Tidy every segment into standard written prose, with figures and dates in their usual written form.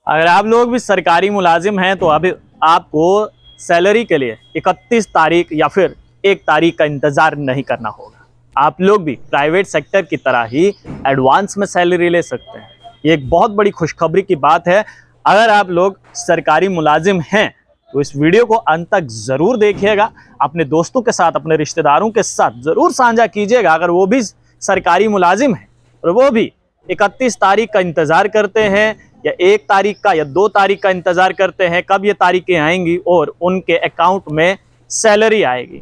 अगर आप लोग भी सरकारी मुलाजिम हैं तो अभी आपको सैलरी के लिए 31 तारीख या फिर 1 तारीख का इंतज़ार नहीं करना होगा। आप लोग भी प्राइवेट सेक्टर की तरह ही एडवांस में सैलरी ले सकते हैं। ये एक बहुत बड़ी खुशखबरी की बात है। अगर आप लोग सरकारी मुलाजिम हैं तो इस वीडियो को अंत तक ज़रूर देखिएगा। अपने दोस्तों के साथ, अपने रिश्तेदारों के साथ ज़रूर साझा कीजिएगा अगर वो भी सरकारी मुलाजिम हैं और वो भी 31 तारीख का इंतज़ार करते हैं या 1 तारीख का या 2 तारीख का इंतज़ार करते हैं कब ये तारीखें आएंगी और उनके अकाउंट में सैलरी आएगी।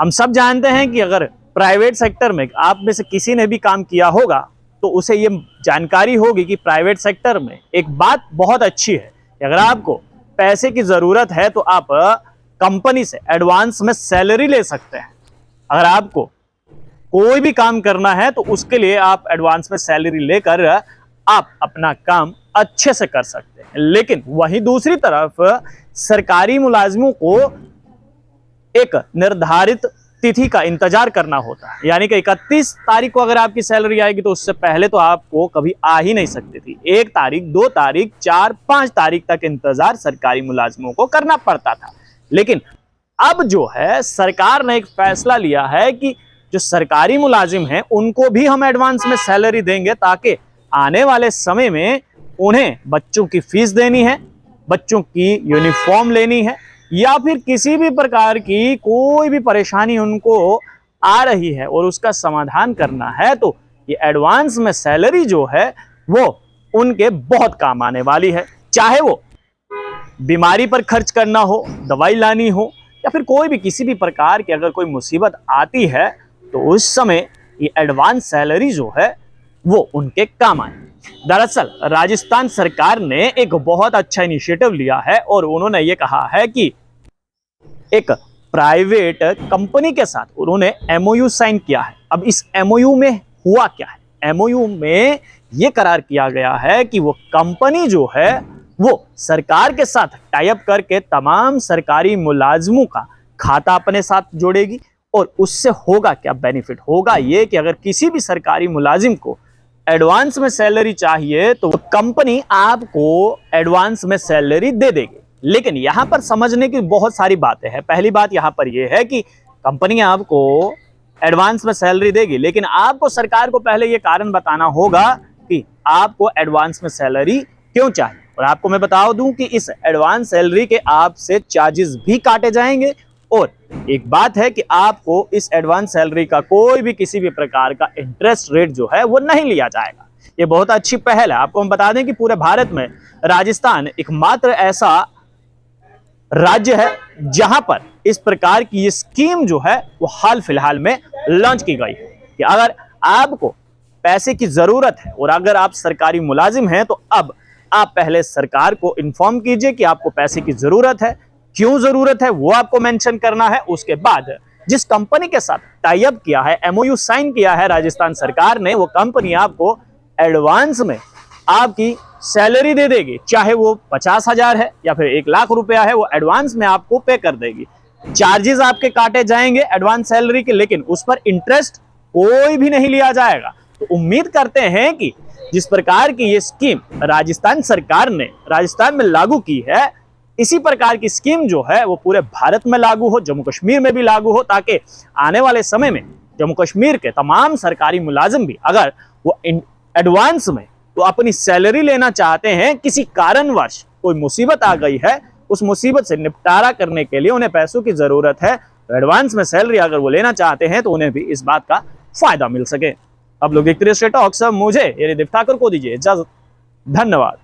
हम सब जानते हैं कि अगर प्राइवेट सेक्टर में आप में से किसी ने भी काम किया होगा तो उसे ये जानकारी होगी कि प्राइवेट सेक्टर में एक बात बहुत अच्छी है कि अगर आपको पैसे की ज़रूरत है तो आप कंपनी से एडवांस में सैलरी ले सकते हैं। अगर आपको कोई भी काम करना है तो उसके लिए आप एडवांस में सैलरी लेकर आप अपना काम अच्छे से कर सकते हैं। लेकिन वहीं दूसरी तरफ सरकारी मुलाजिमों को एक निर्धारित तिथि का इंतजार करना होता है, यानी कि 31 तारीख को अगर आपकी सैलरी आएगी तो उससे पहले तो आपको कभी आ ही नहीं सकती थी। 1 तारीख, 2 तारीख, 4, 5 तारीख तक इंतजार सरकारी मुलाजिमों को करना पड़ता था। लेकिन अब जो है सरकार ने एक फैसला लिया है कि जो सरकारी मुलाजिम हैं उनको भी हम एडवांस में सैलरी देंगे ताकि आने वाले समय में उन्हें बच्चों की फीस देनी है, बच्चों की यूनिफॉर्म लेनी है या फिर किसी भी प्रकार की कोई भी परेशानी उनको आ रही है और उसका समाधान करना है तो ये एडवांस में सैलरी जो है वो उनके बहुत काम आने वाली है। चाहे वो बीमारी पर खर्च करना हो, दवाई लानी हो या फिर कोई भी किसी भी प्रकार की अगर कोई मुसीबत आती है तो उस समय ये एडवांस सैलरी जो है वो उनके काम आए। दरअसल राजस्थान सरकार ने एक बहुत अच्छा इनिशिएटिव लिया है और उन्होंने ये कहा है कि एक प्राइवेट कंपनी के साथ उन्होंने एमओयू साइन किया है। अब इस एमओयू में हुआ क्या है? एमओयू में ये करार किया गया है कि वो कंपनी जो है वो सरकार के साथ टाई अप करके तमाम सरकारी मुलाजिमों का खाता अपने साथ जोड़ेगी और उससे होगा क्या बेनिफिट? होगा ये कि अगर किसी भी सरकारी मुलाजिम को एडवांस में सैलरी चाहिए तो कंपनी आपको एडवांस में सैलरी दे देगी। लेकिन यहाँ पर समझने की बहुत सारी बातें हैं। पहली बात यहाँ पर यह है कि कंपनी आपको एडवांस में सैलरी देगी, लेकिन आपको सरकार को पहले ये कारण बताना होगा कि आपको एडवांस में सैलरी क्यों चाहिए। और आपको मैं बता दूं कि इस एडवांस सैलरी के आपसे चार्जेस भी काटे जाएंगे और एक बात है कि आपको इस एडवांस सैलरी का कोई भी किसी भी प्रकार का इंटरेस्ट रेट जो है वो नहीं लिया जाएगा। ये बहुत अच्छी पहल है। आपको हम बता दें कि पूरे भारत में राजस्थान एकमात्र ऐसा राज्य है जहां पर इस प्रकार की ये स्कीम जो है वो हाल फिलहाल में लॉन्च की गई है कि अगर आपको पैसे की जरूरत है और अगर आप सरकारी मुलाजिम हैं तो अब आप पहले सरकार को इन्फॉर्म कीजिए कि आपको पैसे की जरूरत है, क्यों जरूरत है वो आपको मेंशन करना है। उसके बाद जिस कंपनी के साथ टाई अप किया है, एमओयू साइन किया है राजस्थान सरकार ने, वो कंपनी आपको एडवांस में आपकी सैलरी दे देगी। चाहे वो 50,000 है या फिर 1 लाख रुपया है, वो एडवांस में आपको पे कर देगी। चार्जेस आपके काटे जाएंगे एडवांस सैलरी के, लेकिन उस पर इंटरेस्ट कोई भी नहीं लिया जाएगा। तो उम्मीद करते हैं कि जिस प्रकार की ये स्कीम राजस्थान सरकार ने राजस्थान में लागू की है, इसी प्रकार की स्कीम जो है वो पूरे भारत में लागू हो, जम्मू कश्मीर में भी लागू हो, ताकि आने वाले समय में जम्मू कश्मीर के तमाम सरकारी मुलाजिम भी अगर वो एडवांस में तो अपनी सैलरी लेना चाहते हैं, किसी कारणवश कोई मुसीबत आ गई है, उस मुसीबत से निपटारा करने के लिए उन्हें पैसों की जरूरत है, तो एडवांस में सैलरी अगर वो लेना चाहते हैं तो उन्हें भी इस बात का फायदा मिल सके। अब लोग देखते रहिए स्ट्रेट टॉक्स। मुझे यानी दिव ठाकुर को दीजिए इजाजत। धन्यवाद।